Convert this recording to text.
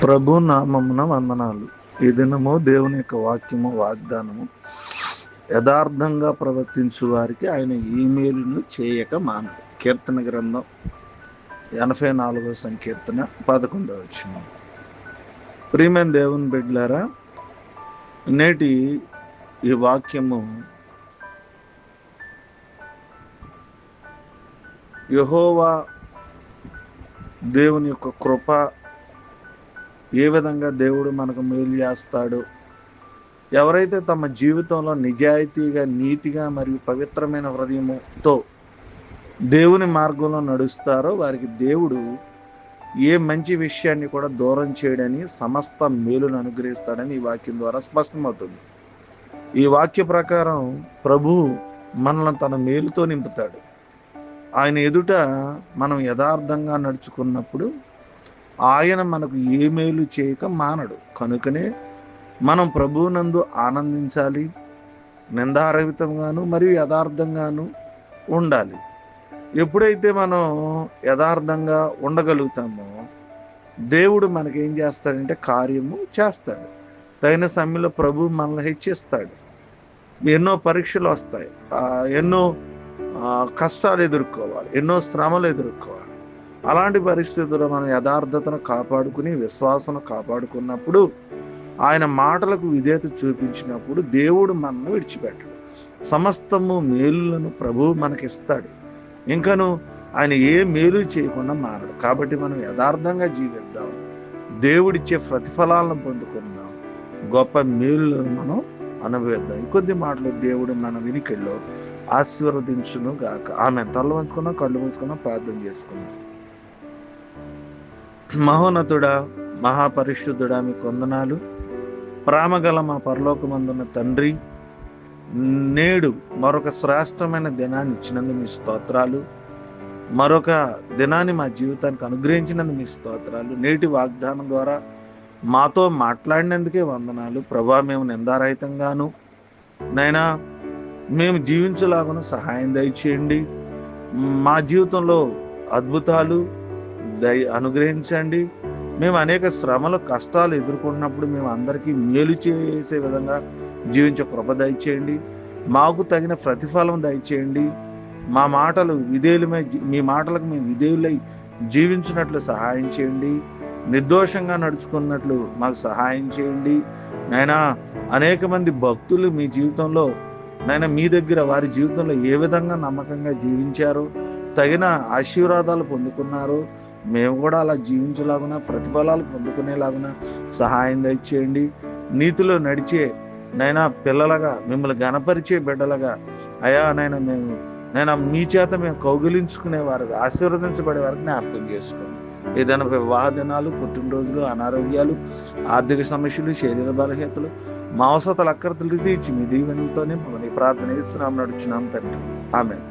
ప్రభు నామమున వందనాలు. ఈ దినము దేవుని యొక్క వాక్యము వాగ్దానము యథార్థంగా ప్రవర్తించు వారికి ఆయన ఈమెయిల్ను చేయక మానడు. కీర్తన గ్రంథం 84వ సంకీర్తన 11వ వచనం. ప్రియమైన దేవుని బిడ్డలారా, నేటి ఈ వాక్యము యెహోవా దేవుని యొక్క కృప, ఏ విధంగా దేవుడు మనకు మేలు చేస్తాడు, ఎవరైతే తమ జీవితంలో నిజాయితీగా, నీతిగా మరియు పవిత్రమైన హృదయముతో దేవుని మార్గంలో నడుస్తారో వారికి దేవుడు ఏ మంచి విషయాన్ని కూడా దూరం చేయడని, సమస్త మేలును అనుగ్రహిస్తాడని ఈ వాక్యం ద్వారా స్పష్టమవుతుంది. ఈ వాక్య ప్రకారం ప్రభు మనల్ని తన మేలుతో నింపుతాడు. ఆయన ఎదుట మనం యథార్థంగా నడుచుకున్నప్పుడు ఆయన మనకు ఏ మేలు చేయక మానడు. కనుకనే మనం ప్రభువునందు ఆనందించాలి, నిందారహితంగాను మరియు యథార్థంగాను ఉండాలి. ఎప్పుడైతే మనం యథార్థంగా ఉండగలుగుతామో దేవుడు మనకేం చేస్తాడంటే కార్యము చేస్తాడు. తగిన సమయంలో ప్రభు మనల్ని హెచ్చిస్తాడు. ఎన్నో పరీక్షలు వస్తాయి, ఎన్నో కష్టాలు ఎదుర్కోవాలి, ఎన్నో శ్రమలు ఎదుర్కోవాలి. అలాంటి పరిస్థితుల్లో మనం యథార్థతను కాపాడుకుని, విశ్వాసం కాపాడుకున్నప్పుడు, ఆయన మాటలకు విధేయత చూపించినప్పుడు దేవుడు మనల్ని విడిచిపెట్టడు. సమస్తము మేలులను ప్రభువు మనకిస్తాడు. ఇంకను ఆయన ఏ మేలు చేయకుండా మారడు. కాబట్టి మనం యథార్థంగా జీవిద్దాం, దేవుడిచ్చే ప్రతిఫలాలను పొందుకుందాం, గొప్ప మేలులను మనం అనుభవిద్దాం. ఇంకొద్ది మాటలు దేవుడు మన వినికిల్లో ఆశీర్వదించును గాక. ఆమె తల వంచుకున్నా, కళ్ళు మూసుకున్నా, ప్రార్థన చేసుకున్నాం. మహోన్నతుడా, మహాపరిశుద్ధుడా, మీకు వందనాలు. ప్రేమగల మా పరలోకమందున్న తండ్రి, నేడు మరొక శ్రేష్టమైన దినాన్ని ఇచ్చినందుకు మీ స్తోత్రాలు. మరొక దినాన్ని మా జీవితానికి అనుగ్రహించినందుకు మీ స్తోత్రాలు. నేటి వాగ్దానం ద్వారా మాతో మాట్లాడినందుకే వందనాలు. ప్రభా, మేము నిందారహితంగాను నైనా మేము జీవించలాగున సహాయం దయచేయండి. మా జీవితంలో అద్భుతాలు అనుగ్రహించండి. మేము అనేక శ్రమలు, కష్టాలు ఎదుర్కొన్నప్పుడు మేము అందరికీ మేలు చేసే విధంగా జీవించే కృప దయచేయండి. మాకు తగిన ప్రతిఫలం దయచేయండి. మా మాటలు విధేయులమై, మీ మాటలకు మేము విధేయులై జీవించినట్లు సహాయం చేయండి. నిర్దోషంగా నడుచుకున్నట్లు మాకు సహాయం చేయండి. నైనా అనేక మంది భక్తులు మీ జీవితంలో, నైనా మీ దగ్గర వారి జీవితంలో ఏ విధంగా నమ్మకంగా జీవించారో, తగిన ఆశీర్వాదాలు పొందుకున్నారో, మేము కూడా అలా జీవించలాగున, ప్రతిఫలాలు పొందుకునేలాగున సహాయం దయచేయండి. నీతిలో నడిచే నైనా పిల్లలుగా, మిమ్మల్ని గణపరిచే బిడ్డలుగా అయా నైనా నైనా మీ చేత మేము కౌగిలించుకునే వారికి, ఆశీర్వదించబడే వారికి జ్ఞాపకం చేసుకోండి. ఏదైనా వివాహ దినాలు, పుట్టినరోజులు, అనారోగ్యాలు, ఆర్థిక సమస్యలు, శరీర బలహీనతలు, మా అవసరాలు అక్కర్తలు తీర్చి మీ దీవెనలతోనే మమ్మల్ని ప్రార్థన చేస్తున్నాం, నడుచున్నాం తండ్రి. ఆమేన్.